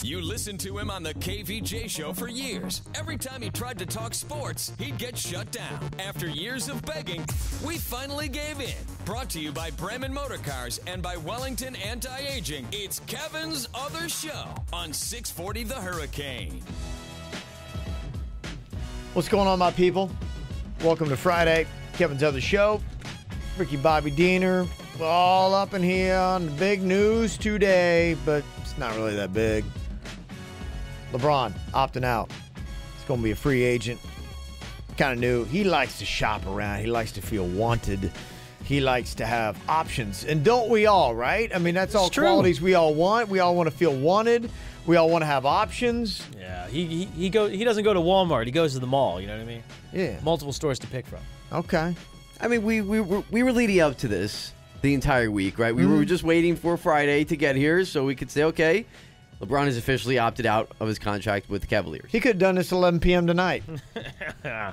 You listened to him on the KVJ show for years. Every time he tried to talk sports, he'd get shut down. After years of begging, we finally gave in. Brought to you by Bremen Motor Cars and by Wellington Anti-Aging. It's Kevin's Other Show on 640 The Hurricane. What's going on, my people? Welcome to Friday, Kevin's Other Show. Ricky Bobby Diener, all up in here on the big news today, but it's not really that big. LeBron opting out. He's going to be a free agent. Kind of new. He likes to shop around. He likes to feel wanted. He likes to have options. And don't we all, right? I mean, that's all qualities we all want. We all want to feel wanted. We all want to have options. Yeah, he doesn't go to Walmart. He goes to the mall, you know what I mean? Yeah. Multiple stores to pick from. Okay. I mean, we were leading up to this the entire week, right? We were just waiting for Friday to get here so we could say, okay, LeBron has officially opted out of his contract with the Cavaliers. He could have done this at 11 p.m. tonight.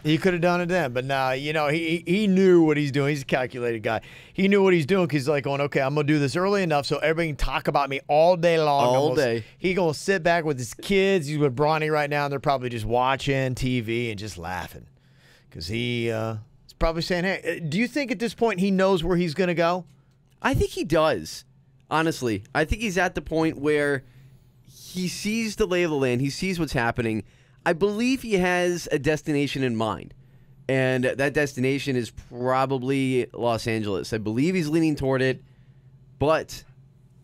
He could have done it then. But now, he knew what he's doing. He's a calculated guy. He knew what he's doing because he's like going, okay, I'm going to do this early enough so everybody can talk about me all day long. All day. He's going to sit back with his kids. He's with Bronny right now, and they're probably just watching TV and just laughing because he's probably saying, hey, do you think at this point he knows where he's going to go? I think he does, honestly. I think he's at the point where he sees the lay of the land. He sees what's happening. I believe he has a destination in mind, and that destination is probably Los Angeles. I believe he's leaning toward it, but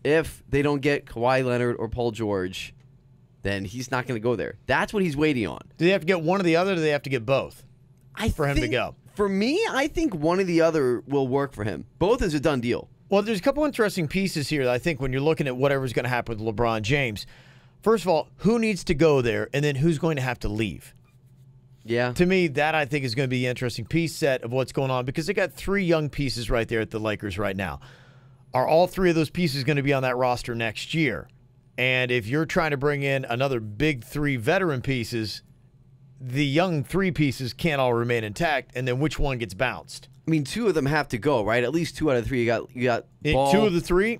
if they don't get Kawhi Leonard or Paul George, then he's not going to go there. That's what he's waiting on. Do they have to get one or the other, or do they have to get both for him to go? For me, I think one or the other will work for him. Both is a done deal. Well, there's a couple interesting pieces here that I think when you're looking at whatever's going to happen with LeBron James. First of all, who needs to go there, and then who's going to have to leave? Yeah. To me, that I think is going to be an interesting piece set of what's going on because they got three young pieces right there at the Lakers right now. Are all three of those pieces going to be on that roster next year? And if you're trying to bring in another big three veteran pieces, the young three pieces can't all remain intact, and then which one gets bounced? I mean, two of them have to go, right? At least 2 out of 3. You got Ball. 2 of the 3?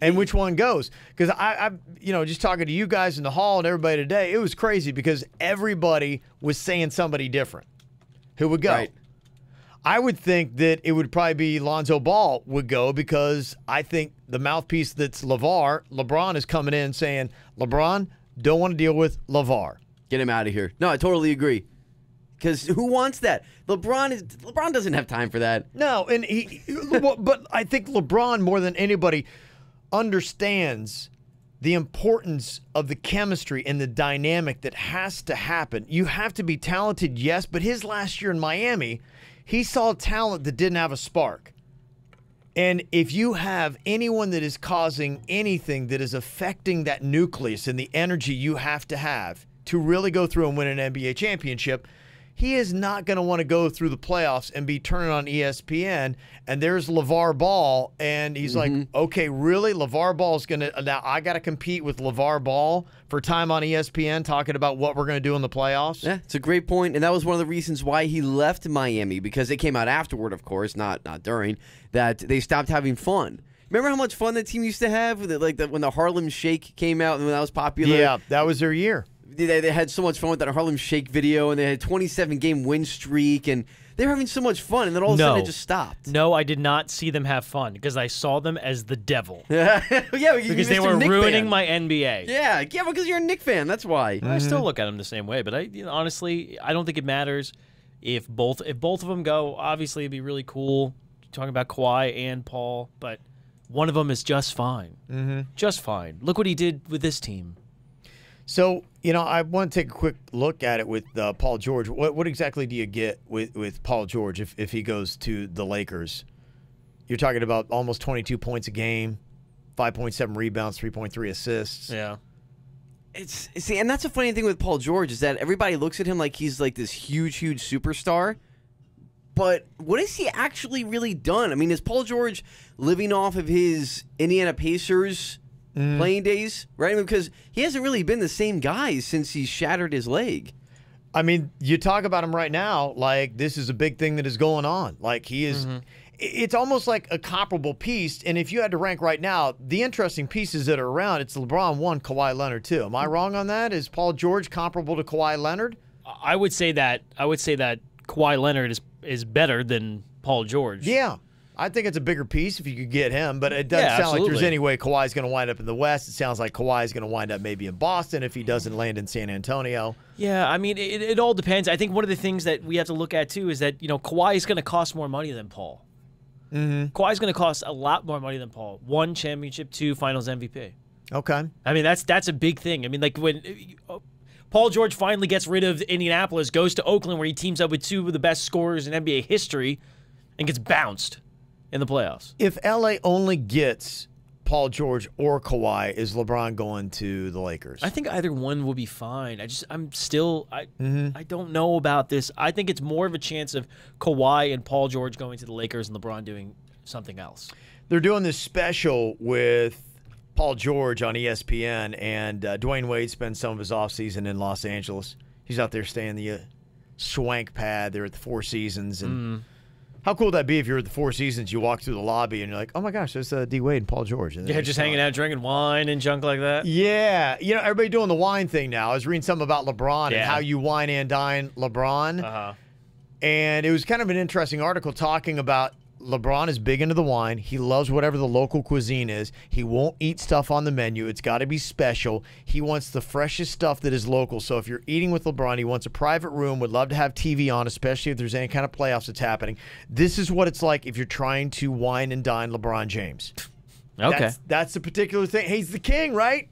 And which one goes? Because I just talking to you guys in the hall and everybody today, it was crazy because everybody was saying somebody different who would go. Right. I would think that it would probably be Lonzo Ball would go because I think the mouthpiece that's LeBron is coming in saying, LeBron, don't want to deal with LeVar. Get him out of here. No, I totally agree. Because who wants that? LeBron doesn't have time for that. No, and but I think LeBron more than anybody understands the importance of the chemistry and the dynamic that has to happen. You have to be talented, yes, but his last year in Miami, he saw talent that didn't have a spark. And if you have anyone that is causing anything that is affecting that nucleus and the energy you have to really go through and win an NBA championship, he is not going to want to go through the playoffs and be turning on ESPN, and there's LeVar Ball, and he's like, okay, really? LeVar Ball is going to – now I got to compete with LeVar Ball for time on ESPN talking about what we're going to do in the playoffs? Yeah, it's a great point, and that was one of the reasons why he left Miami, because it came out afterward, of course, not during, that they stopped having fun. Remember how much fun that team used to have? When the Harlem Shake came out and when that was popular? Yeah, that was their year. They had so much fun with that Harlem Shake video, and they had a 27-game win streak, and they were having so much fun, and then all of a sudden it just stopped. No, I did not see them have fun because I saw them as the devil. Yeah, because they were ruining my NBA. Yeah, because you're a Knick fan. That's why. I still look at them the same way, but honestly, I don't think it matters if both of them go. Obviously, it'd be really cool talking about Kawhi and Paul, but one of them is just fine. Just fine. Look what he did with this team. So, I want to take a quick look at it with Paul George. What exactly do you get with Paul George if he goes to the Lakers? You're talking about almost 22 points a game, 5.7 rebounds, 3.3 assists. Yeah. And that's a funny thing with Paul George is that everybody looks at him like he's like this huge superstar. But what has he actually really done? I mean, is Paul George living off of his Indiana Pacers playing days, right? Because he hasn't really been the same guy since he shattered his leg. I mean, you talk about him right now like this is a big thing that is going on. Like he is, it's almost like a comparable piece. And if you had to rank right now, the interesting pieces that are around, it's LeBron 1, Kawhi Leonard 2. Am I wrong on that? Is Paul George comparable to Kawhi Leonard? I would say that Kawhi Leonard is better than Paul George. Yeah. I think it's a bigger piece if you could get him, but it doesn't sound like there's any way Kawhi's going to wind up in the West. It sounds like Kawhi's going to wind up maybe in Boston if he doesn't land in San Antonio. Yeah, I mean, it all depends. I think one of the things that we have to look at, too, is that, Kawhi is going to cost more money than Paul. Mm-hmm. Kawhi's going to cost a lot more money than Paul. 1 championship, 2 finals MVP. Okay. I mean, that's a big thing. I mean, like when Paul George finally gets rid of Indianapolis, goes to Oakland where he teams up with 2 of the best scorers in NBA history and gets bounced in the playoffs. If LA only gets Paul George or Kawhi, is LeBron going to the Lakers? I think either one will be fine. I don't know about this. I think it's more of a chance of Kawhi and Paul George going to the Lakers and LeBron doing something else. They're doing this special with Paul George on ESPN, and Dwayne Wade spends some of his offseason in Los Angeles. He's out there staying the swank pad. They're at the Four Seasons, and how cool would that be if you're at the Four Seasons, you walk through the lobby, and you're like, oh, my gosh, there's D. Wade and Paul George. And just hanging out, drinking wine and junk like that? Yeah. Everybody doing the wine thing now. I was reading something about LeBron and how you wine and dine LeBron. Uh-huh. And it was kind of an interesting article talking about LeBron is big into the wine. He loves whatever the local cuisine is. He won't eat stuff on the menu. It's got to be special. He wants the freshest stuff that is local. So if you're eating with LeBron, he wants a private room, would love to have TV on, especially if there's any kind of playoffs that's happening. This is what it's like if you're trying to wine and dine LeBron James. Okay. That's the particular thing. He's the king, right?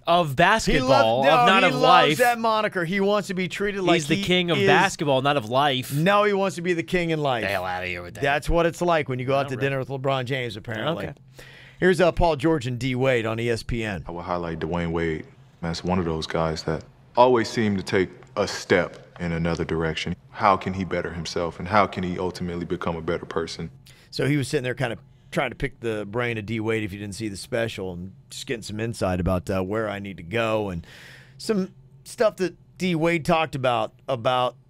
Of basketball, not of life. He loves that moniker. He wants to be treated like he's the king of basketball, not of life. No, he wants to be the king in life. Get the hell out of here with that. That's what it's like when you go out to dinner with LeBron James, apparently. Okay. Here's Paul George and D. Wade on ESPN. I would highlight Dwayne Wade. That's one of those guys that always seem to take a step in another direction. How can he better himself, and how can he ultimately become a better person? So he was sitting there kind of trying to pick the brain of D. Wade if you didn't see the special, and just getting some insight about where I need to go and some stuff that D. Wade talked about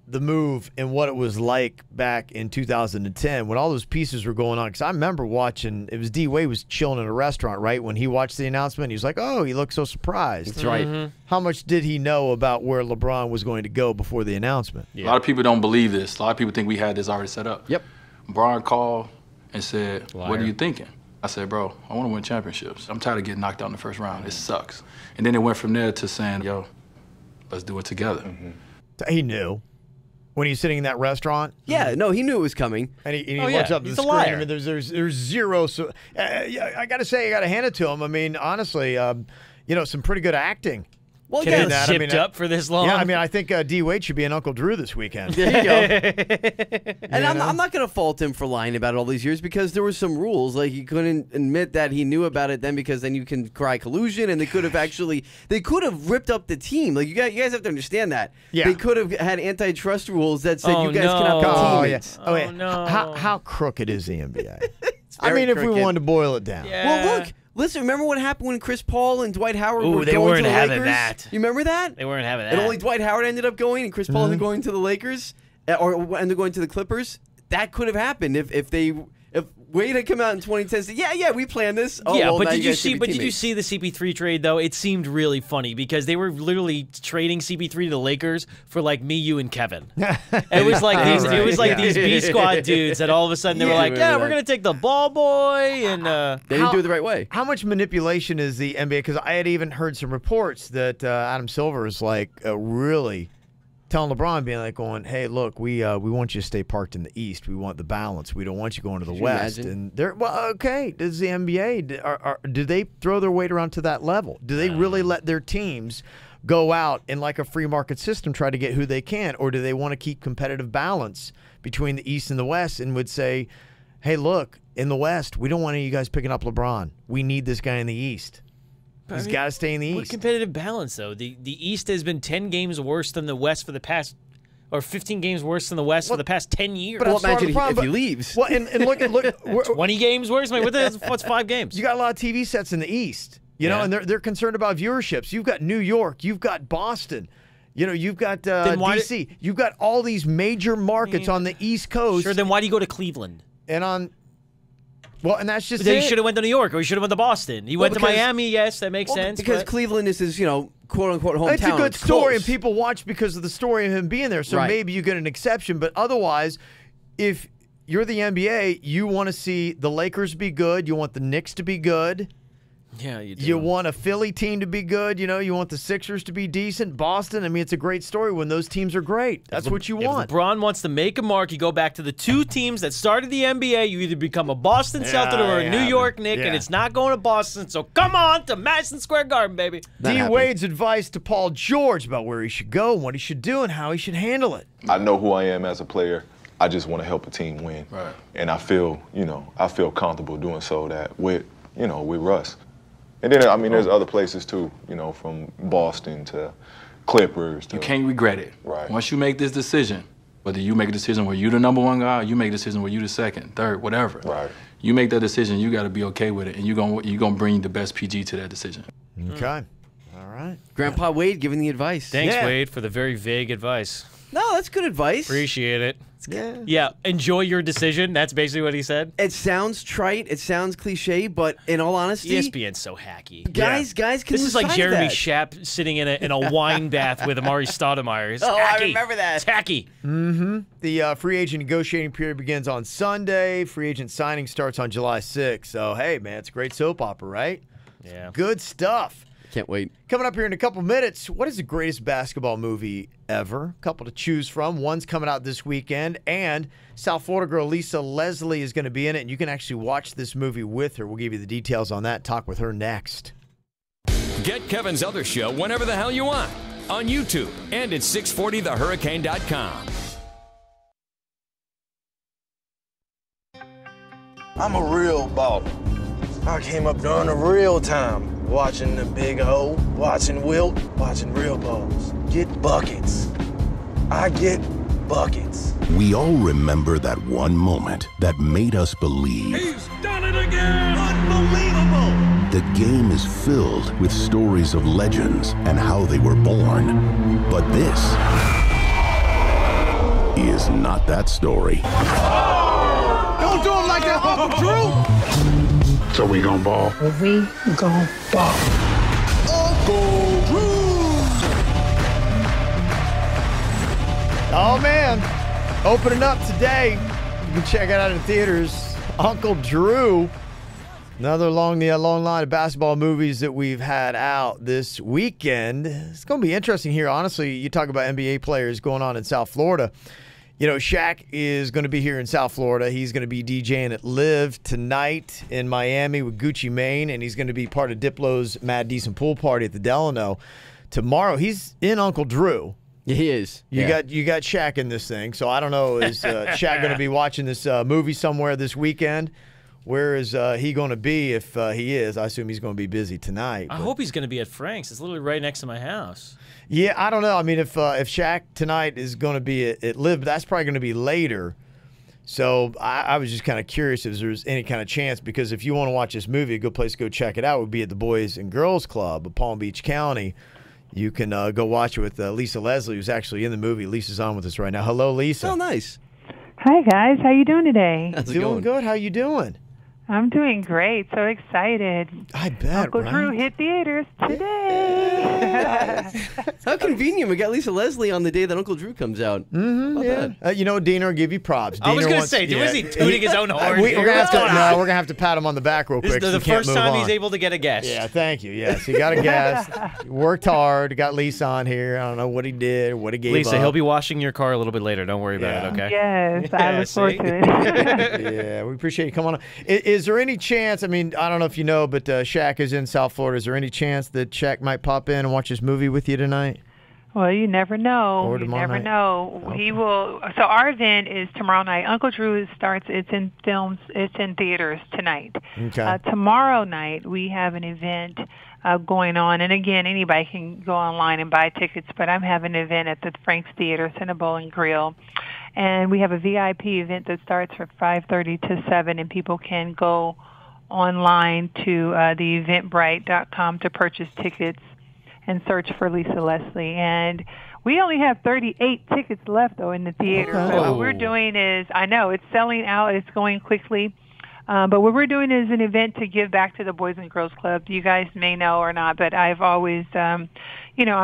the move and what it was like back in 2010 when all those pieces were going on. Because I remember watching, it was D. Wade was chilling in a restaurant, right? When he watched the announcement, he was like, oh, he looked so surprised. That's right. Mm-hmm. How much did he know about where LeBron was going to go before the announcement? Yeah. A lot of people don't believe this. A lot of people think we had this already set up. Yep. Brian called and said, Liar. what are you thinking? I said, bro, I want to win championships. I'm tired of getting knocked out in the first round. It sucks. And then it went from there to saying, yo, let's do it together. Mm-hmm. He knew. When he's sitting in that restaurant? Yeah, no, he knew it was coming. And he looks up at the He's a screen. liar. I mean, there's zero. So, I got to say, I got to hand it to him. I mean, honestly, some pretty good acting. Well, Can yeah, it that, I shipped mean, up for this long? Yeah, I mean, I think D. Wade should be an Uncle Drew this weekend. there you go. And I'm not going to fault him for lying about it all these years because there were some rules. Like, he couldn't admit that he knew about it then because then you can cry collusion, and they could have ripped up the team. Like, you guys have to understand that. Yeah. They could have had antitrust rules that said Oh, you guys no. cannot be Oh, yeah. teammates. Oh, yeah. no. How crooked is the NBA? I very mean, if we crooked. wanted to boil it down. Yeah. Well, look. Listen, remember what happened when Chris Paul and Dwight Howard Ooh, were they going weren't to the having Lakers? that. You remember that? They weren't having that. And only Dwight Howard ended up going, and Chris Paul ended up going to the Lakers, or ended up going to the Clippers. That could have happened if Wade had come out in 2010 and said, yeah, we planned this. Oh, yeah, well, but now did you guys see? should be But did you teammates. see the CP3 trade though? It seemed really funny because they were literally trading CP3 to the Lakers for like me, you, and Kevin. It was like these. It was like these B squad dudes that all of a sudden they were Yeah, like, I yeah, remember we're that. gonna take the ball boy and. They didn't do it the right way. How much manipulation is the NBA? Because I had even heard some reports that Adam Silver is like really telling LeBron, being like, going, hey, look, we want you to stay parked in the East. We want the balance. We don't want you going to the Could you West. imagine? And they're okay. Does the NBA do they throw their weight around to that level? Do they really let their teams go out in like a free market system, try to get who they can, or do they want to keep competitive balance between the East and the West and would say, hey, look, in the West, we don't want any of you guys picking up LeBron. We need this guy in the East. He's got to stay in the What East. competitive balance though? The East has been 10 games worse than the West for the past, or 15 games worse than the West for the past 10 years. But Well, that's part of imagine the problem, if he but- leaves. Well, and look, 20 games worse. I mean, what's 5 games? you got a lot of TV sets in the East, you know, Yeah. and they're concerned about viewerships. You've got New York, you've got Boston, you've got why DC. You've got all these major markets on the East Coast, Sure. Then why do you go to Cleveland? and on Well, and that's just Then it. he should have went to New York, or he should have went to Boston. He went to because- Miami. Yes, that makes sense. Because but- Cleveland is his, quote unquote hometown. It's a good It's story, close. and people watch because of the story of him being there. So Right. maybe you get an exception, but otherwise, if you're the NBA, you want to see the Lakers be good. You want the Knicks to be good. yeah, you do. You want a Philly team to be good. You want the Sixers to be decent. Boston, I mean, it's a great story when those teams are great. That's what you want. If LeBron wants to make a mark, you go back to the two teams that started the NBA. You either become a Boston Celtic or a New York Knick, and it's not going to Boston. So come on to Madison Square Garden, baby. D. Wade's advice to Paul George about where he should go, what he should do, and how he should handle it. I know who I am as a player. I just want to help a team win. Right. And I feel comfortable doing so that with Russ. And then, I mean, there's other places too, from Boston to Clippers. You can't regret it. Right. Once you make this decision, whether you make a decision where you're the number one guy, or you make a decision where you're the second, third, whatever. Right. You make that decision, you got to be okay with it, and you're gonna bring the best PG to that decision. Okay. All right. Grandpa Wade giving the advice. Thanks, Yeah. Wade, for the very vague advice. No, that's good advice. Appreciate it. Yeah. Yeah, enjoy your decision. That's basically what he said. It sounds trite. It sounds cliche, but in all honesty, ESPN's so hacky. guys can This is like recite Jeremy that. Schaap sitting in a wine bath with Amari Stoudemire. It's Oh, I hacky. remember that. It's hacky. The free agent negotiating period begins on Sunday. Free agent signing starts on July 6th. So, hey, man, it's a great soap opera, right? Yeah. Good stuff. Can't wait. Coming up here in a couple minutes, what is the greatest basketball movie ever? A couple to choose from. One's coming out this weekend, and South Florida girl Lisa Leslie is going to be in it, and you can actually watch this movie with her. We'll give you the details on that. Talk with her next. Get Kevin's other show whenever the hell you want on YouTube and at 640thehurricane.com. I'm a real baller. I came up during the real time, watching the Big O, watching Wilt, watching real balls. Get buckets. I get buckets. We all remember that one moment that made us believe. He's done it again! Unbelievable! The game is filled with stories of legends and how they were born. But this is not that story. Don't do him like that, Uncle Drew! So we gon' ball. We gon' ball. Oh, man. Opening up today. You can check it out in theaters. Uncle Drew. Another long line of basketball movies that we've had out this weekend. It's going to be interesting here. Honestly, you talk about NBA players going on in South Florida. You know, Shaq is going to be here in South Florida. He's going to be DJing at Live tonight in Miami with Gucci Mane, and he's going to be part of Diplo's Mad Decent Pool Party at the Delano. Tomorrow, he's in Uncle Drew. Yeah, he is. You got Shaq in this thing, so I don't know. Is Shaq going to be watching this movie somewhere this weekend? Where is he going to be if he is? I assume he's going to be busy tonight. I hope he's going to be at Frank's. It's literally right next to my house. Yeah, I don't know. I mean, if Shaq tonight is going to be at Live, that's probably going to be later. So I was just kind of curious if there's any kind of chance, because if you want to watch this movie, a good place to go check it out would be at the Boys and Girls Club of Palm Beach County. You can go watch it with Lisa Leslie, who's actually in the movie. Lisa's on with us right now. Hello, Lisa. Oh, nice. Hi, guys. How you doing today? How's it Doing going? good. How you doing? I'm doing great. So excited. I bet, Uncle right? Drew hit theaters today. How convenient. We got Lisa Leslie on the day that Uncle Drew comes out. Mm-hmm, Yeah. You know, Diener will give you props. I was Diener going to wants- say, yeah. was he tooting his own horn? We're gonna have to. No, we're gonna have to pat him on the back real This quick. is so the he can't first move time on. he's able to get a guest. Yeah, thank you. Yes, he got a guest. Worked hard. Got Lisa on here. I don't know what he did, what he gave Lisa, up. he'll be washing your car a little bit later. Don't worry about it, okay? Yes, I Yeah, look forward see? to it. Yeah, we appreciate you coming on. Is there any chance? I mean, I don't know if you know, but Shaq is in South Florida. Is there any chance that Shaq might pop in and watch this movie with you tonight? Well, you never know. Or You tomorrow never night. know. Okay. He will. So our event is tomorrow night. Uncle Drew starts. It's in films. It's in theaters tonight. Okay. Tomorrow night we have an event going on, and again, anybody can go online and buy tickets. But I'm having an event at the Frank's Theater, Cinnabon and Grill, and we have a VIP event that starts from 5:30 to 7, and people can go online to the Eventbrite.com to purchase tickets and search for Lisa Leslie. And we only have 38 tickets left, though, in the theater. Okay. So what we're doing is, I know, it's selling out. It's going quickly. But what we're doing is an event to give back to the Boys and Girls Club. You guys may know or not, but I've always, I'm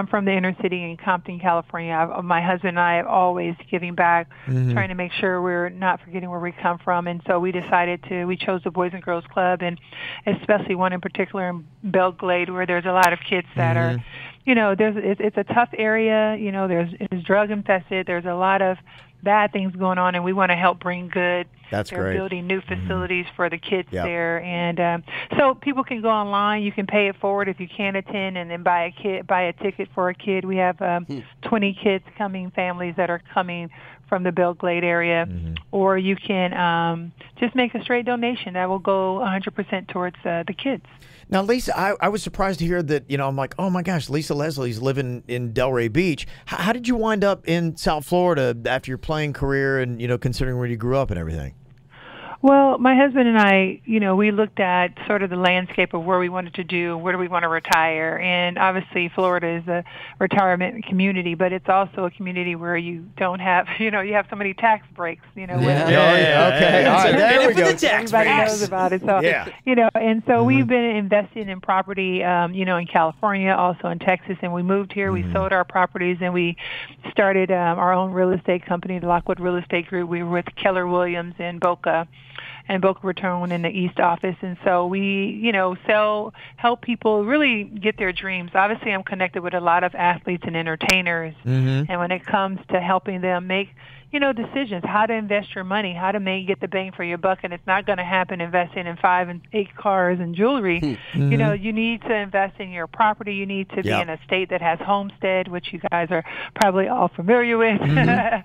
from the inner city in Compton, California. My husband and I have always giving back, trying to make sure we're not forgetting where we come from. And so we chose the Boys and Girls Club, and especially one in particular in Belle Glade, where there's a lot of kids that are, it's a tough area. It's drug infested. There's a lot of bad things going on, and we want to help bring good. That's They're great. building new facilities for the kids there, and so people can go online. You can pay it forward if you can't attend, and then buy a ticket for a kid. We have 20 kids families that are coming from the Belle Glade area, or you can just make a straight donation that will go 100% towards the kids. Now, Lisa, I was surprised to hear that, I'm like, oh, my gosh, Lisa Leslie's living in Delray Beach. How did you wind up in South Florida after your playing career and, considering where you grew up and everything? Well, my husband and I, we looked at sort of the landscape of where we wanted to do, where do we want to retire. And obviously Florida is a retirement community, but it's also a community where you don't have, you have so many tax breaks, Okay. All right. There we go. Everybody knows about it. So, and so we've been investing in property, in California, also in Texas, and we moved here. We sold our properties, and we started help our own real estate company, the Lockwood Real Estate Group. We were with Keller Williams in Boca Raton in the East office. And so we, help people really get their dreams. Obviously, I'm connected with a lot of athletes and entertainers. And when it comes to helping them make, decisions, how to invest your money, how to get the bang for your buck. And it's not going to happen investing in 5 and 8 cars and jewelry. You need to invest in your property. You need to be in a state that has homestead, which you guys are probably all familiar with. But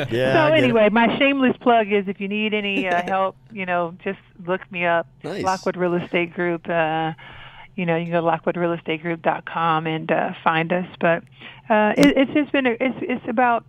so anyway, my shameless plug is if you need any help, just look me up. Nice. Lockwood Real Estate Group. You can go to lockwoodrealestategroup.com and find us. But it's just been it's about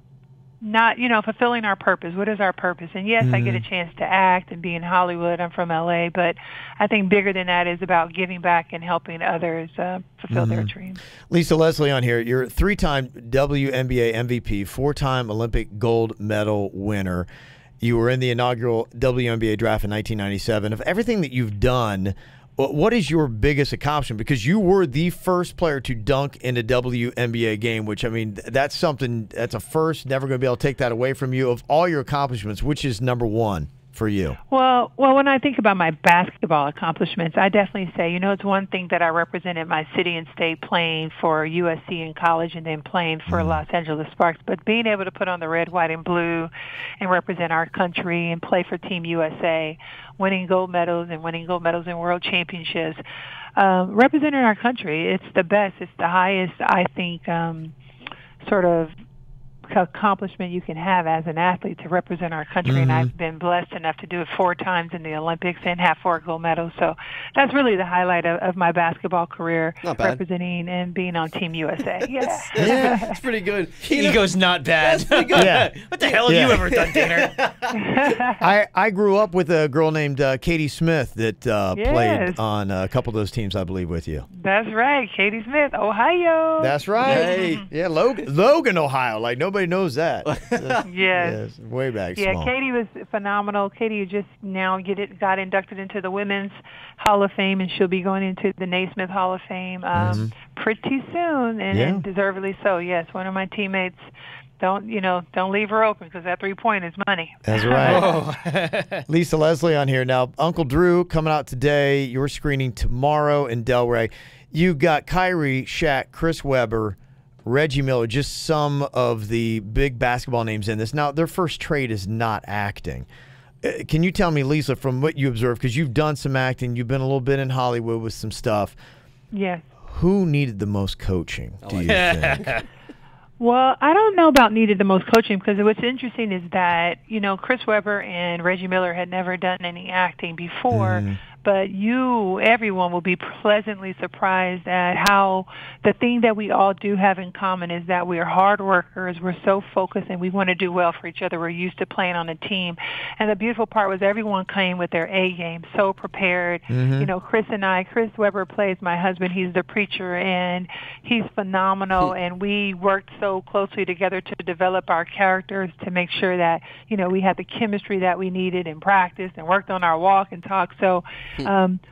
not, fulfilling our purpose. What is our purpose? And yes, I get a chance to act and be in Hollywood. I'm from LA, but I think bigger than that is about giving back and helping others fulfill their dreams. Lisa Leslie on here. You're a 3-time WNBA MVP, 4-time Olympic gold medal winner. You were in the inaugural WNBA draft in 1997. Of everything that you've done, what is your biggest accomplishment? Because you were the first player to dunk in a WNBA game, which, that's a first. Never going to be able to take that away from you. Of all your accomplishments, which is number one for you? Well, when I think about my basketball accomplishments, I definitely say, it's one thing that I represented my city and state playing for USC in college and then playing for Los Angeles Sparks. But being able to put on the red, white, and blue and represent our country and play for Team USA, winning gold medals in world championships, representing our country, it's the best. It's the highest, I think, sort of accomplishment you can have as an athlete to represent our country. And I've been blessed enough to do it 4 times in the Olympics and have 4 gold medals. So that's really the highlight of my basketball career, representing and being on Team USA. That's pretty good. Ego's not bad. That's pretty good. What the hell have you ever done, Tanner? I grew up with a girl named Katie Smith that played on a couple of those teams, I believe, with you. That's right. Katie Smith, Ohio. That's right. Hey. Yeah, Logan, Ohio. Like, nobody knows that. Yes. Way back Yeah, small. Katie was phenomenal. Katie just now got inducted into the Women's Hall of Fame, and she'll be going into the Naismith Hall of Fame pretty soon, and deservedly so. Yes, one of my teammates. Don't leave her open, because that 3-point is money. That's right. Lisa Leslie on here. Now, Uncle Drew coming out today. You're screening tomorrow in Delray. You got Kyrie, Shaq, Chris Webber, Reggie Miller, just some of the big basketball names in this. Now, their first trade is not acting. Can you tell me, Lisa, from what you observed, because you've done some acting, you've been a little bit in Hollywood with some stuff. Yes. Who needed the most coaching, do you think? Well, I don't know about needed the most coaching, because what's interesting is that, Chris Webber and Reggie Miller had never done any acting before, but everyone will be pleasantly surprised at how the thing that we all do have in common is that we are hard workers. We're so focused and we want to do well for each other. We're used to playing on a team. And the beautiful part was everyone came with their A game, so prepared. You know, Chris Webber plays my husband. He's the preacher, and he's phenomenal. And we worked so closely together to develop our characters to make sure that, you know, we had the chemistry that we needed in practice and worked on our walk and talk. So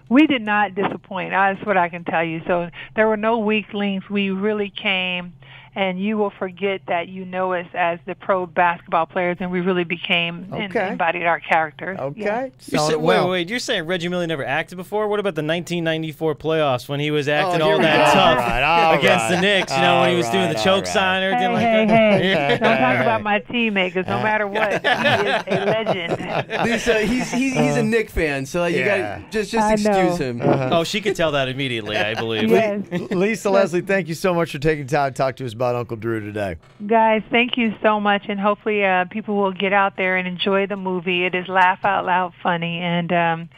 we did not disappoint. That's what I can tell you. So there were no weak links. We really came, and you will forget that you know us as the pro basketball players, and we really became and embodied our characters. Okay. Yeah. Wait, you're saying Reggie Miller never acted before? What about the 1994 playoffs when he was acting all that tough against the Knicks, you know, when he was doing the choke sign or anything like that? Hey, don't talk about my teammate, because no matter what, he is a legend. Lisa, he's a Knick fan, so you got just excuse him. Oh, she could tell that immediately, I believe. Yes. Lisa Leslie, thank you so much for taking time to talk to us about Uncle Drew today. Guys, thank you so much, and hopefully people will get out there and enjoy the movie. It is laugh out loud funny, and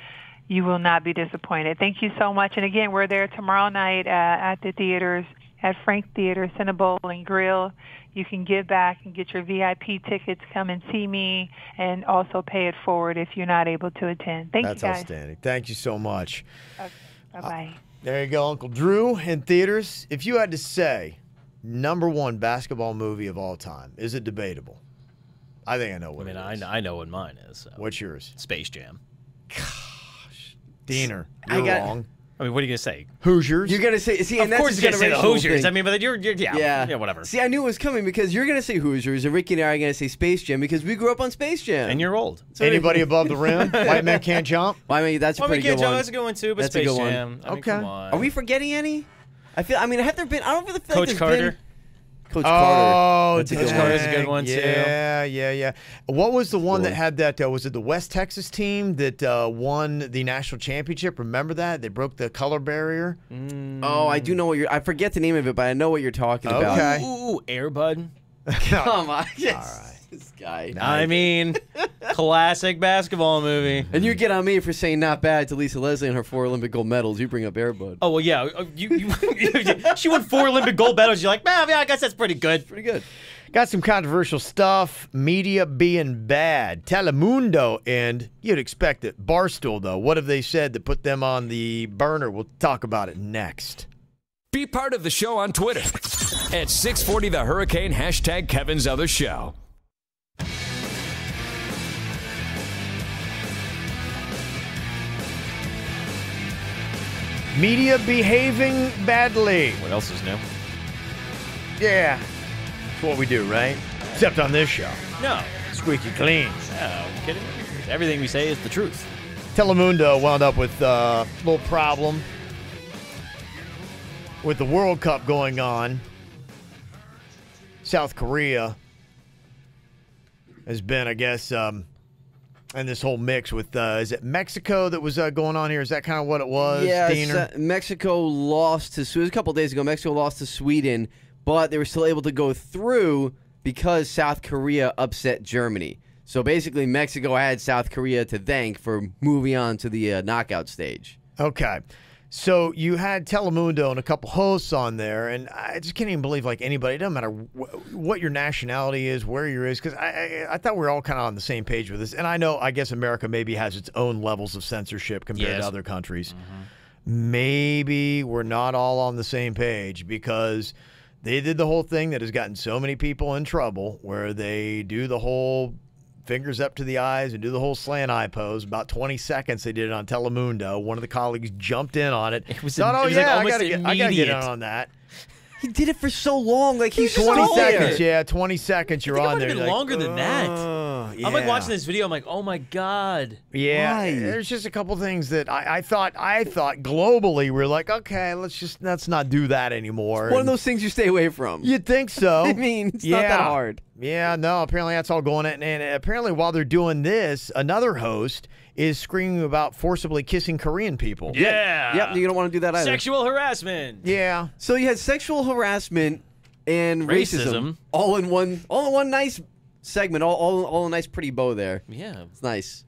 you will not be disappointed. Thank you so much. And again, we're there tomorrow night at the theaters, at Frank Theater, Cinnabon and Grill. You can give back and get your VIP tickets. Come and see me, and also pay it forward if you're not able to attend. Thank you, guys. That's outstanding. Thank you so much. Okay. Bye-bye. There you go, Uncle Drew in theaters. If you had to say #1 basketball movie of all time, is it debatable? I think I know what it is. I know what mine is. So. What's yours? Space Jam. Gosh. Diener, you're wrong. I mean, what are you going to say? Hoosiers. You're going to say, see, and of course that's you're going to say the Hoosiers. Thing. I mean, but yeah, whatever. See, I knew it was coming because you're going to say Hoosiers, and Ricky and I are going to say Space Jam because we grew up on Space Jam. And you're old. So anybody above the rim? White Man Can't Jump? Well, I mean, that's a pretty good one. That's a good one, too, but that's Space a good Jam. One. I mean, come on. Are we forgetting any? I have there been, I don't really feel Coach like Carter. Coach Carter. That's Coach Carter's a good one, too. Yeah. What was the one that had that? Was it the West Texas team that won the national championship? Remember that? They broke the color barrier. Oh, I do know what I forget the name of it, but I know what you're talking about. Okay. Ooh, Air Bud. Come on. Yes. All right. This guy. I mean, classic basketball movie. And you get on me for saying not bad to Lisa Leslie and her 4 Olympic gold medals. You bring up Air Bud. Oh, well, yeah. She won 4 Olympic gold medals. You're like, yeah, I guess that's pretty good. Pretty good. Got some controversial stuff. Media being bad. Telemundo, and you'd expect it. Barstool, though. What have they said that put them on the burner? We'll talk about it next. Be part of the show on Twitter at 640 The Hurricane, #Kevin's Other Show. Media behaving badly. What else is new? Yeah. That's what we do, right? Except on this show. No. Squeaky clean. No, are you kidding me? Everything we say is the truth. Telemundo wound up with a little problem with the World Cup going on. South Korea has been, I guess, and this whole mix with, is it Mexico that was going on here? Is that kind of what it was, Yeah, Mexico lost to, it was a couple days ago, Mexico lost to Sweden, but they were still able to go through because South Korea upset Germany. So basically, Mexico had South Korea to thank for moving on to the knockout stage. Okay. So you had Telemundo and a couple hosts on there, and I just can't even believe, like, anybody, it doesn't matter what your nationality is, where you're is, because I thought we were all kind of on the same page with this. And I guess America maybe has its own levels of censorship compared to other countries. Maybe we're not all on the same page because they did the whole thing that has gotten so many people in trouble where they do the whole fingers up to the eyes and do the whole slant eye pose. About 20 seconds they did it on Telemundo. One of the colleagues jumped in on it. It was I like gotta get immediate. in on that. He did it for so long. Like, he's 20 so seconds, there. yeah, 20 seconds you're on there. It might have been longer than that. Yeah. I'm like watching this video. I'm like, oh my God. Yeah, Why? there's just a couple things that I thought globally we're like, okay, let's not do that anymore. One of those things you stay away from. You'd think so. I mean, it's not that hard. Yeah, no, apparently that's all going on. And apparently while they're doing this, another host is screaming about forcibly kissing Korean people. Yeah. Yep, you don't want to do that either. Sexual harassment. Yeah. So you had sexual harassment and racism all in one nice segment, all a nice pretty bow there. Yeah. It's nice.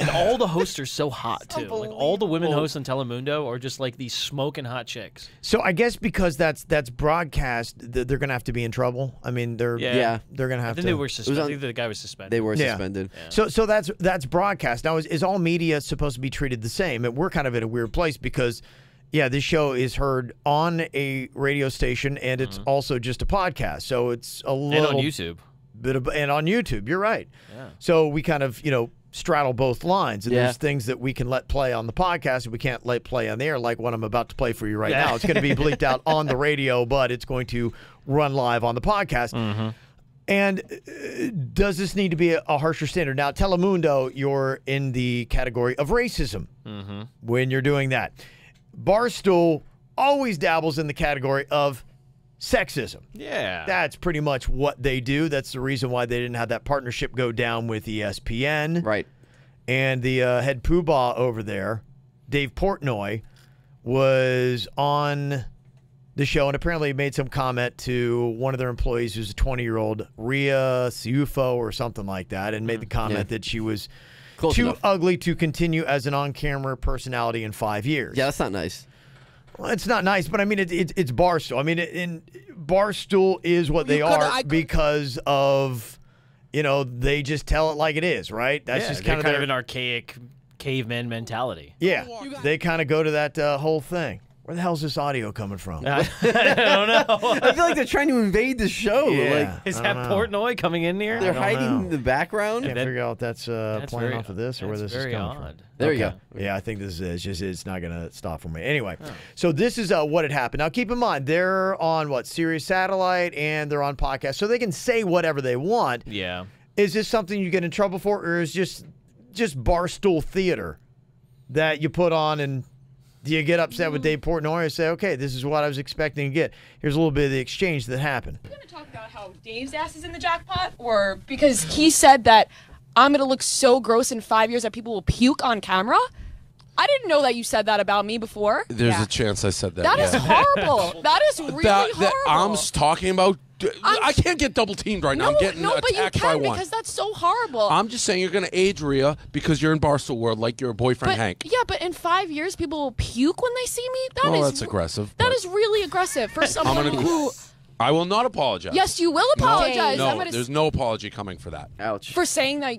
And all the hosts are so hot too. Like all the women hosts on Telemundo are just like these smoking hot chicks. So I guess because that's broadcast, they're going to have to be in trouble. I mean, they're going to have I think to. they were suspended. I think the guy was suspended. They were suspended. Yeah. So that's broadcast. Now, is all media supposed to be treated the same? And we're kind of in a weird place because, this show is heard on a radio station and it's also just a podcast. So it's a little. And on YouTube. And on YouTube, you're right. Yeah. So we kind of, straddle both lines. And there's things that we can let play on the podcast and we can't let play on the air, like what I'm about to play for you right now. It's going to be bleeped out on the radio, but it's going to run live on the podcast. Mm-hmm. And does this need to be a harsher standard? Now, Telemundo, you're in the category of racism when you're doing that. Barstool always dabbles in the category of sexism. Yeah. That's pretty much what they do. That's the reason why they didn't have that partnership go down with ESPN. Right. And the head poobah over there, Dave Portnoy, was on the show and apparently made some comment to one of their employees who's a 20-year-old, Rhea Siufo or something like that, and made the comment that she was too ugly to continue as an on-camera personality in 5 years. Yeah, that's not nice. Well, it's not nice, but I mean, it's Barstool. I mean, Barstool is what they are because of, they just tell it like it is, right? That's just kind of an archaic caveman mentality. Yeah, they kind of go to that whole thing. Where the hell's this audio coming from? I don't know. I feel like they're trying to invade the show. Yeah, is that Portnoy coming in here? They're hiding in the background. Can't figure out if that's playing off of this or where this is coming from. There you go. Yeah, I think this is it's not going to stop for me. Anyway, so this is what had happened. Now, keep in mind, they're on, Sirius Satellite, and they're on podcast, so they can say whatever they want. Yeah. Is this something you get in trouble for, or is just Barstool theater that you put on and do you get upset with Dave Portnoy and say, okay, this is what I was expecting to get? Here's a little bit of the exchange that happened. Are you going to talk about how Dave's ass is in the jackpot? Or because he said that I'm going to look so gross in 5 years that people will puke on camera? I didn't know that you said that about me before. There's a chance I said that. That is horrible. That is really horrible. I'm talking about. I can't get double teamed right now. I'm getting attacked but you by can one. Because that's so horrible. I'm just saying you're going to age Rhea because you're in Barstool World like your boyfriend Hank. Yeah, but in 5 years, people will puke when they see me? That's aggressive. That is really aggressive for someone who... I will not apologize. Yes, you will apologize. No, there's no apology coming for that. Ouch. For saying that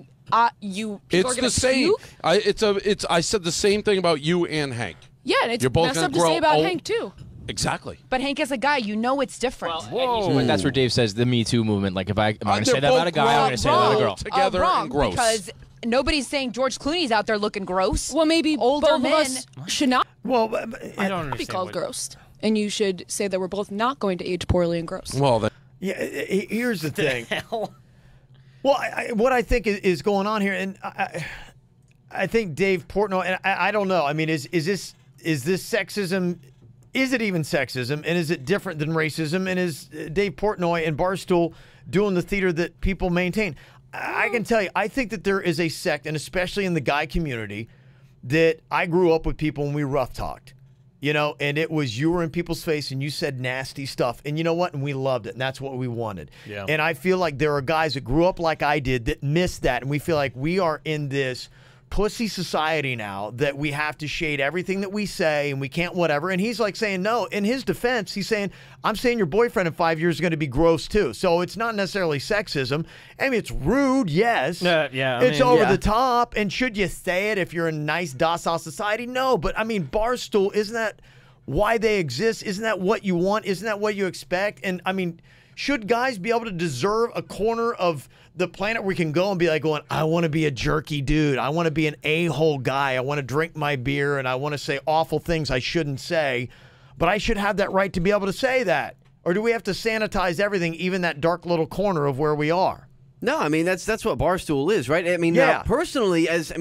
people it's are going the to same. puke? I said the same thing about you and Hank. Yeah, and it's you're both messed up to grow say about old. Hank, too. Exactly. But Hank, as a guy, it's different. But that's where Dave says the Me Too movement. Like, if I'm going to say that about a guy, I'm going to say that about a girl. Together wrong, and gross. Because nobody's saying George Clooney's out there looking gross. Well, maybe older both men of us should not I don't understand be called gross. And you should say that we're both not going to age poorly and gross. Well, then. Yeah, here's the thing. Well, what I think is going on here, and I think Dave Portnoy, and I don't know. I mean, is this sexism? Is it even sexism? And is it different than racism? And is Dave Portnoy and Barstool doing the theater that people maintain? I can tell you, I think that there is a sect, and especially in the guy community, that I grew up with people and we rough talked. And it was you were in people's face and you said nasty stuff. And you know what? And we loved it. And that's what we wanted. Yeah. And I feel like there are guys that grew up like I did that missed that. And we feel like we are in this pussy society now that we have to shade everything that we say and we can't whatever. And he's like saying, no, in his defense, he's saying, I'm saying your boyfriend in 5 years is going to be gross too. So it's not necessarily sexism. I mean, it's rude, yes. It's over the top. And should you say it if you're in a nice, docile society? No. But I mean, Barstool, isn't that why they exist? Isn't that what you want? Isn't that what you expect? And I mean, should guys be able to deserve a corner of the planet where we can go and be like going, I want to be a jerky dude. I want to be an a-hole guy. I want to drink my beer and I want to say awful things I shouldn't say. But I should have that right to be able to say that. Or do we have to sanitize everything, even that dark little corner of where we are? No, I mean, that's what Barstool is, right? I mean, now, personally, as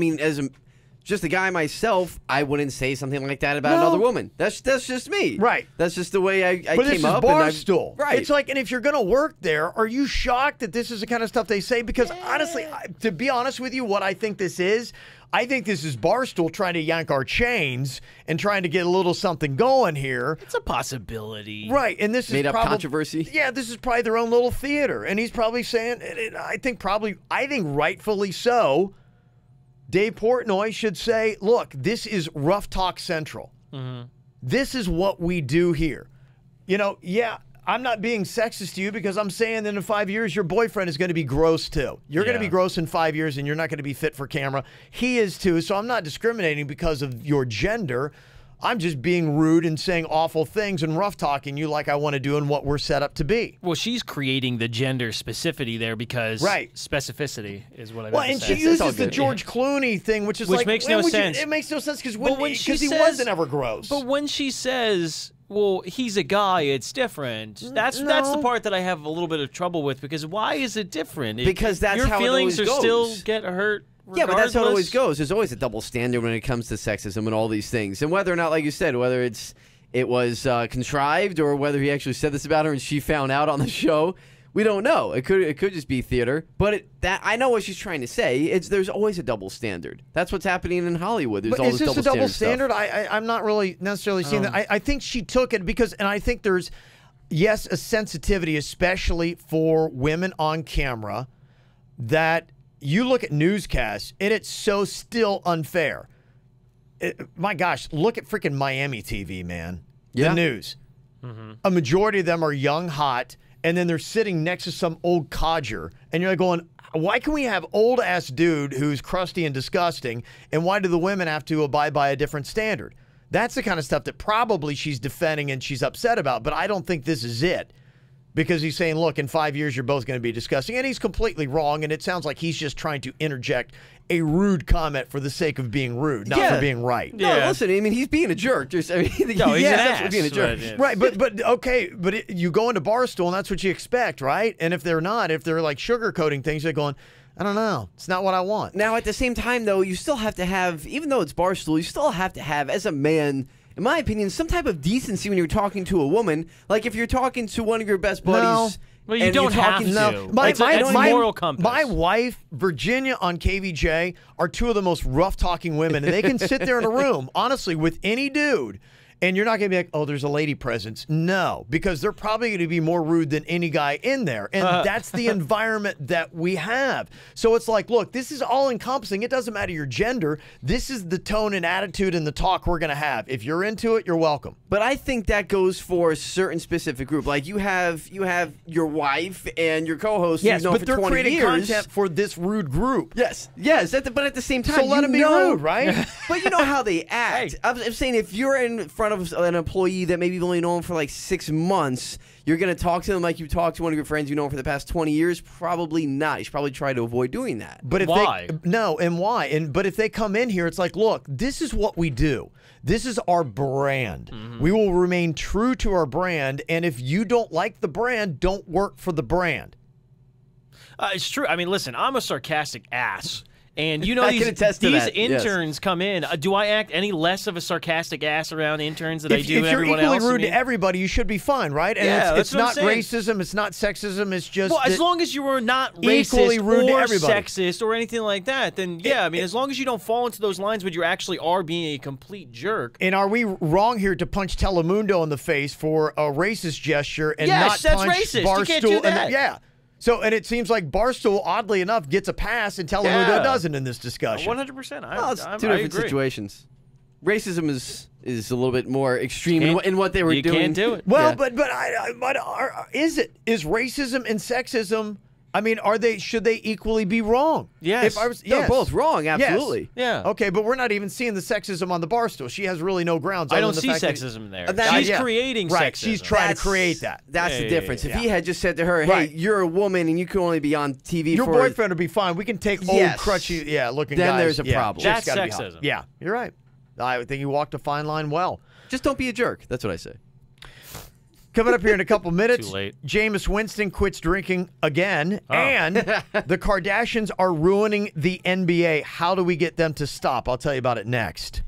just a guy myself, I wouldn't say something like that about another woman. That's just me. Right. That's just the way I but came up. But this is Barstool. Right. It's like, and if you're going to work there, are you shocked that this is the kind of stuff they say? Because honestly, to be honest with you, what I think this is Barstool trying to yank our chains and trying to get a little something going here. It's a possibility. Right. And this Made is up controversy. Yeah, this is probably their own little theater. And he's probably saying, I think rightfully so, Dave Portnoy should say, look, this is Rough Talk Central. This is what we do here. You know, yeah, I'm not being sexist to you because I'm saying that in 5 years, your boyfriend is going to be gross too. You're going to be gross in 5 years and you're not going to be fit for camera. He is too. So I'm not discriminating because of your gender. I'm just being rude and saying awful things and rough talking you like I want to do and what we're set up to be. Well, she's creating the gender specificity there because specificity is what I meant to and say. she uses the George Clooney thing, which is like, makes no sense. It makes no sense because he he wasn't ever gross. But when she says, well, he's a guy, it's different. That's the part that I have a little bit of trouble with because why is it different? Because that's your how feelings it always are still goes. get hurt. Yeah, but that's how it always goes. There's always a double standard when it comes to sexism and all these things. And whether or not, like you said, whether it was contrived or whether he actually said this about her and she found out on the show, we don't know. It could just be theater. But I know what she's trying to say. There's always a double standard. That's what's happening in Hollywood. There's but all is this this a double standard? I'm not really necessarily seeing that. I think she took it because, and I think there's, yes, a sensitivity, especially for women on camera, that you look at newscasts and it's so still unfair. My gosh, look at freaking Miami TV, man. Yeah. The news. A majority of them are young, hot, and then they're sitting next to some old codger, and you're like going, why can we have old-ass dude who's crusty and disgusting, and why do the women have to abide by a different standard? That's the kind of stuff that probably she's defending and she's upset about, but I don't think this is it. Because he's saying, look, in 5 years, you're both going to be discussing. And he's completely wrong. And it sounds like he's just trying to interject a rude comment for the sake of being rude, not for being right. No, listen, I mean, he's being a jerk. He's an ass. Being a jerk. Right, but okay, but you go into Barstool, and that's what you expect, right? And if they're not, if they're like sugarcoating things, they're going, I don't know. It's not what I want. Now, at the same time, though, you still have to have, even though it's Barstool, you still have to have, as a man, in my opinion, some type of decency when you're talking to a woman. Like if you're talking to one of your best buddies. Well, you don't have to. No. It's a moral compass. My wife, Virginia on KVJ, are two of the most rough-talking women, and they can sit there in a room, honestly, with any dude, and you're not going to be like, oh, there's a lady presence. No, because they're probably going to be more rude than any guy in there, and that's the environment that we have. So it's like, look, this is all-encompassing. It doesn't matter your gender. This is the tone and attitude and the talk we're going to have. If you're into it, you're welcome. But I think that goes for a certain specific group. Like you have your wife and your co-host. Yes, you've known but for they're 20 creating years. content for this rude group. Yes, but at the same time, so let them be rude, right? But you know how they act. I'm saying if you're in front of an employee that maybe you've only known for like 6 months, you're going to talk to them like you talk to one of your friends you know for the past 20 years? Probably not. You should probably try to avoid doing that. But why? But if they come in here, it's like, look, this is what we do. This is our brand. We will remain true to our brand, and if you don't like the brand, don't work for the brand. It's true. I mean, listen, I'm a sarcastic ass. And you know I can attest to these that, interns come in. Do I act any less of a sarcastic ass around interns than I do everyone else? If you're equally rude to everybody, you should be fine, right? And yeah, it's not racism, it's not sexism, it's just as long as you are not equally racist rude or to everybody. sexist or anything like that, then yeah, I mean, as long as you don't fall into those lines but you actually are being a complete jerk. And are we wrong here to punch Telemundo in the face for a racist gesture and yes, not that's punch racist. Barstool? You can't do that. Yeah. So, and it seems like Barstool, oddly enough, gets a pass, and Telemundo doesn't in this discussion. 100%. Well, it's two different situations. Racism is a little bit more extreme in what they were doing. You can't do it. Well, but is it? Is racism and sexism? I mean, should they equally be wrong? Yes. They're both wrong, absolutely. Yes. Yeah. Okay, but we're not even seeing the sexism on the Barstool. She has really no grounds. I don't see sexism there. She's creating right. sexism. She's trying to create that. That's the difference. If he had just said to her, hey, you're a woman and you can only be on TV your for... Your boyfriend would be fine. We can take old, crutchy, looking guys. Then there's a problem. That's sexism. Yeah, you're right. I think you walked a fine line well. Just don't be a jerk. That's what I say. Coming up here in a couple minutes, Too late. Jameis Winston quits drinking again, and the Kardashians are ruining the NBA. How do we get them to stop? I'll tell you about it next.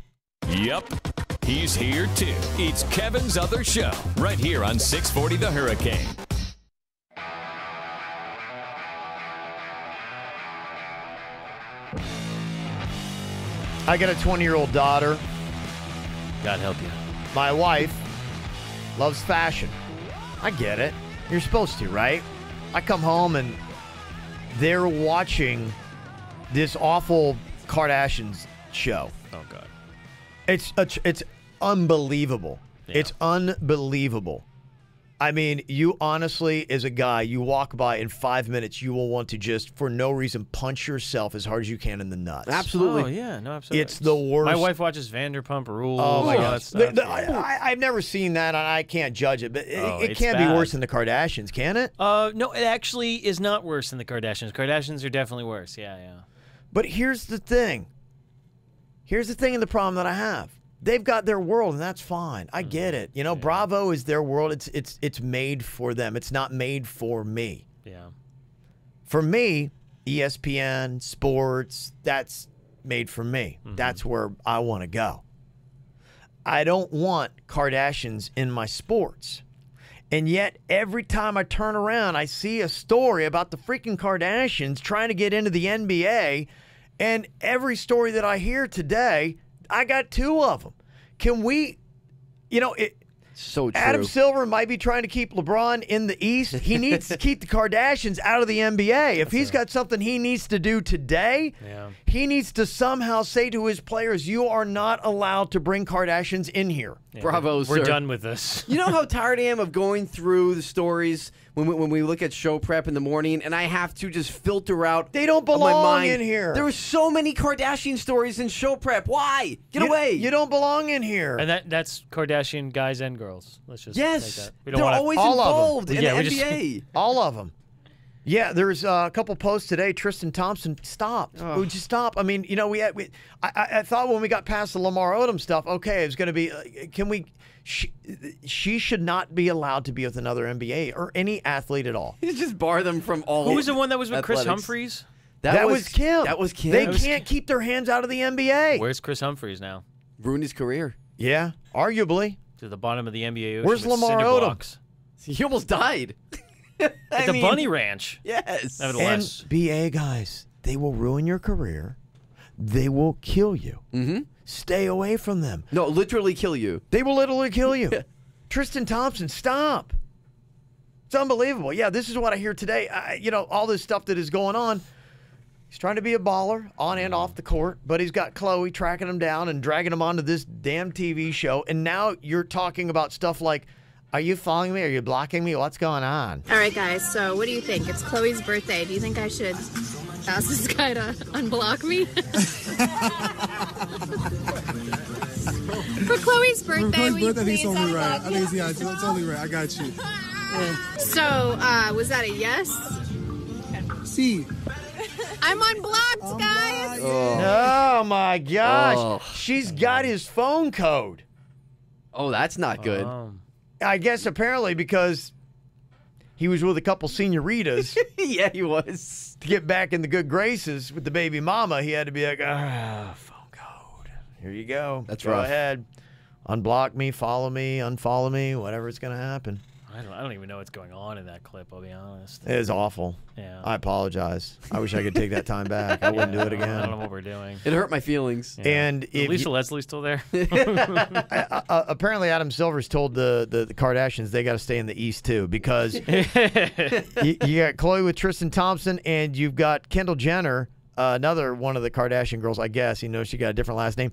Yep, he's here too. It's Kevin's Other Show, right here on 640 The Hurricane. I got a 20-year-old daughter. God help you. My wife loves fashion. I get it. You're supposed to, right? I come home and they're watching this awful Kardashians show. Oh God. It's unbelievable. Yeah. It's unbelievable. I mean, you honestly, as a guy, you walk by in 5 minutes, you will want to just, for no reason, punch yourself as hard as you can in the nuts. Absolutely. Oh yeah, no, absolutely. It's the worst. My wife watches Vanderpump Rules. Oh my all God! that stuff. I've never seen that, and I can't judge it. But it it's can't be bad. worse than the Kardashians, can it? No, it actually is not worse than the Kardashians. Kardashians are definitely worse. Yeah. But here's the thing. Here's the thing and the problem that I have. They've got their world, and that's fine. I get it. You know, Bravo is their world. It's made for them. It's not made for me. Yeah. For me, ESPN, sports, that's made for me. That's where I want to go. I don't want Kardashians in my sports. And yet, every time I turn around, I see a story about the freaking Kardashians trying to get into the NBA. And every story that I hear today, I got 2 of them. Can we, So true. Adam Silver might be trying to keep LeBron in the East. He needs to keep the Kardashians out of the NBA. If he's got something he needs to do today, he needs to somehow say to his players, you are not allowed to bring Kardashians in here. Yeah, Bravo, we're sir. done with this. You know how tired I am of going through the stories when we look at show prep in the morning, and I have to just filter out. They don't of my belong mind. in here. There were so many Kardashian stories in show prep. Why? Get away! You don't belong in here. And that's Kardashian guys and girls. Let's just Yes, take that. We they're don't wanna, always all of them. involved in Yeah, the we just- NBA. All of them. Yeah, there's a couple posts today. Tristan Thompson stopped. Would you stop? I mean, I thought when we got past the Lamar Odom stuff, okay, it was going to be, can we, she should not be allowed to be with another NBA or any athlete at all. You just bar them from all. Who was the one that was with Chris athletics. Humphries? That was Kim. That was Kim. They can't keep their hands out of the NBA. Where's Chris Humphries now? Ruined his career. Yeah, arguably. To the bottom of the NBA ocean. Where's with Lamar cinder Odom? blocks. He almost died. At the Bunny Ranch. Yes. Nevertheless. NBA guys, they will ruin your career. They will kill you. Mm-hmm. Stay away from them. No, literally kill you. They will literally kill you. Tristan Thompson, stop. It's unbelievable. Yeah, this is what I hear today. All this stuff that is going on. He's trying to be a baller on and off the court, but he's got Khloe tracking him down and dragging him onto this damn TV show. And now you're talking about stuff like, are you following me? Are you blocking me? What's going on? All right, guys, so what do you think? It's Chloe's birthday. Do you think I should ask this guy to unblock me? For Chloe's birthday, will you please only right. I unblock think me? it's only right. I got you. So, was that a yes? See. I'm unblocked, guys. Oh, my gosh. Oh. She's got his phone code. Oh, that's not good. I guess apparently because he was with a couple senioritas. Yeah, he was. To get back in the good graces with the baby mama, he had to be like, phone code. Here you go. That's Go rough. ahead. Unblock me, follow me, unfollow me, whatever's going to happen. I don't even know what's going on in that clip, I'll be honest. It is awful. Yeah. I apologize. I wish I could take that time back. I wouldn't do it again. I don't know what we're doing. It hurt my feelings. Yeah. And Is Lisa Leslie still there? Apparently, Adam Silver's told the Kardashians they got to stay in the East too because you got Khloe with Tristan Thompson, and you've got Kendall Jenner, another one of the Kardashian girls, I guess. You know, she got a different last name.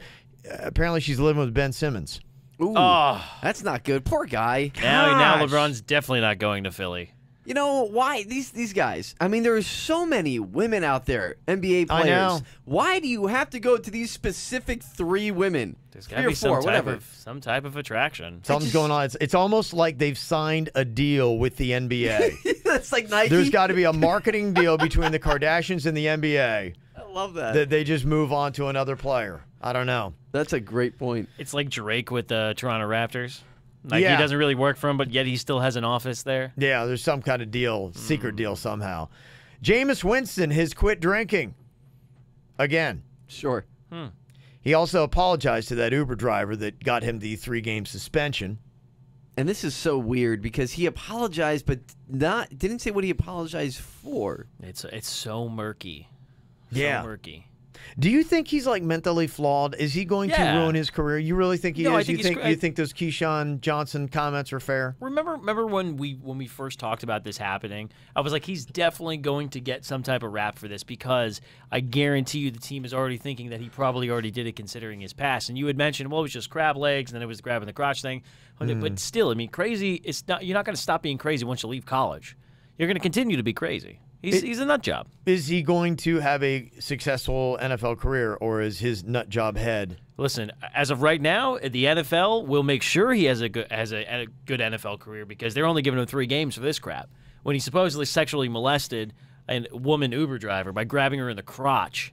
Apparently, she's living with Ben Simmons. Ooh, Oh. that's not good. Poor guy. Now Gosh. LeBron's definitely not going to Philly. You know why these guys? I mean, there are so many women out there, NBA I players. know. Why do you have to go to these specific 3 women? There's 3 got to or be 4, whatever. some type of attraction. Something's going on. It's almost like they've signed a deal with the NBA. That's like Nike. There's got to be a marketing deal between the Kardashians and the NBA I love that. that they just move on to another player. I don't know. That's a great point. It's like Drake with the Toronto Raptors. Like Yeah. he doesn't really work for him, but yet he still has an office there. Yeah, there's some kind of deal, secret deal somehow. Jameis Winston has quit drinking again. Sure. He also apologized to that Uber driver that got him the 3-game suspension. And this is so weird because he apologized, but didn't say what he apologized for. It's so murky. Yeah. So murky. Do you think he's like mentally flawed? Is he going to ruin his career? You really think he No, I is? think You think those Keyshawn Johnson comments are fair? Remember when we first talked about this happening? I was like, he's definitely going to get some type of rap for this because I guarantee you the team is already thinking that he probably already did it considering his past. And you had mentioned, well, it was just crab legs, and then it was grabbing the crotch thing. But still, I mean, crazy. It's not. You're not going to stop being crazy once you leave college. You're going to continue to be crazy. He's a nut job. Is he going to have a successful NFL career, or is his nut job head? Listen, as of right now, the NFL will make sure he has a good NFL career because they're only giving him 3 games for this crap. When he supposedly sexually molested a woman Uber driver by grabbing her in the crotch.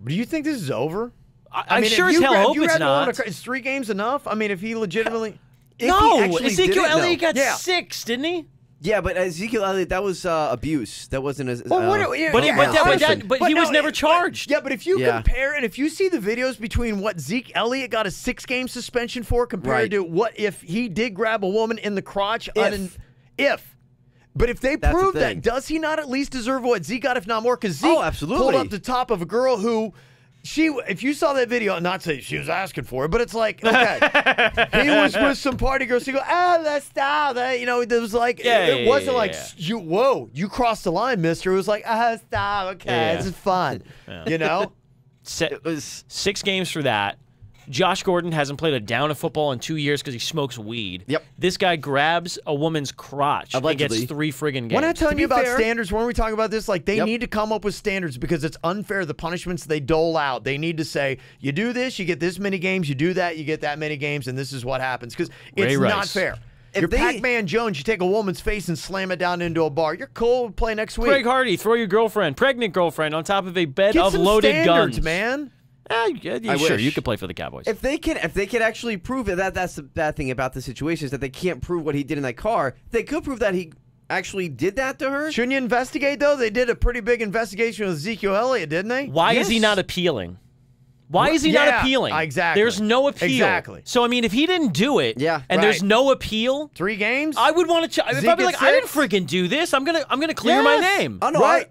Do you think this is over? I mean, sure as hell hope it's not. Is 3 games enough? I mean, if he legitimately... Ezekiel Elliott got 6, didn't he? Yeah, but Ezekiel Elliott, that was abuse. That wasn't as. But he was never charged. Yeah, but if you compare and if you see the videos between what Zeke Elliott got a 6-game suspension for compared to what if he did grab a woman in the crotch, but if they prove that, does he not at least deserve what Zeke got, if not more? Because Zeke pulled up the top of a girl who. If you saw that video, not say she was asking for it, but it's like, okay, he was with some party girls. He go, let's stop. It was like, it wasn't like, you crossed the line, mister. It was like, stop, okay, this is fun, It was 6 games for that. Josh Gordon hasn't played a down of football in 2 years because he smokes weed. Yep. This guy grabs a woman's crotch and gets 3 friggin' games. When I'm telling you about standards, when we talk about this, like they need to come up with standards because it's unfair. The punishments they dole out, they need to say, you do this, you get this many games. You do that, you get that many games, and this is what happens because it's not fair. You're Pac-Man Jones. You take a woman's face and slam it down into a bar. You're cool. We'll play next week. Craig Hardy, throw your pregnant girlfriend, on top of a bed of loaded guns, man. Sure, you could play for the Cowboys. If they could actually prove it, that's the bad thing about the situation is that they can't prove what he did in that car. They could prove that he actually did that to her. Shouldn't you investigate, though? They did a pretty big investigation with Ezekiel Elliott, didn't they? Why is he not appealing? Why is he not appealing? Exactly. There's no appeal. Exactly. So, I mean, if he didn't do it, and there's no appeal, 3 games, I would want to. If I'd be like, I didn't freaking do this, I'm gonna clear my name. Oh no,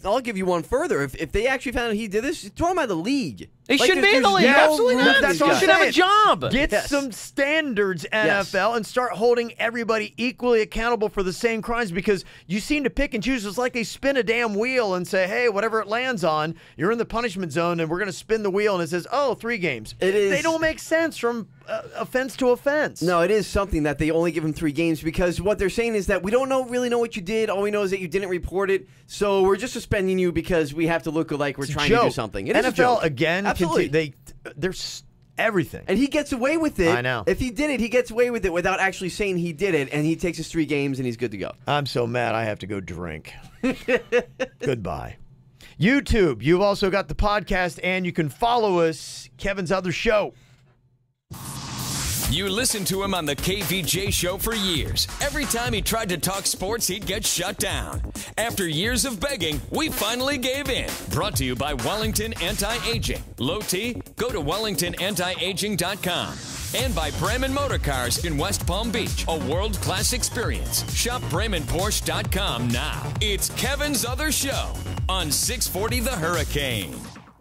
I'll give you one further. If they actually found out he did this, throw him out of the league. He shouldn't be in the league. Absolutely not. That's he should have a job. Get some standards, NFL, and start holding everybody equally accountable for the same crimes because you seem to pick and choose. It's like they spin a damn wheel and say, hey, whatever it lands on, you're in the punishment zone, and we're going to spin the wheel, and it says, 3 games. They don't make sense from offense to offense. No, it is something that they only give him 3 games because what they're saying is that we don't really know what you did. All we know is that you didn't report it, so we're just suspending you because we have to look like we're trying to do something. It is a joke. Again, absolutely. There's everything. And he gets away with it. I know. If he did it, he gets away with it without actually saying he did it, and he takes his 3 games, and he's good to go. I'm so mad I have to go drink. Goodbye. YouTube, you've also got the podcast, and you can follow us, Kevin's other show. You listened to him on the KVJ show for years. Every time he tried to talk sports, he'd get shut down. After years of begging, we finally gave in. Brought to you by Wellington Anti-Aging. Low T? Go to WellingtonAntiAging.com. And by Bremen Motor Cars in West Palm Beach. A world-class experience. Shop BremenPorsche.com now. It's Kevin's other show on 640 The Hurricane.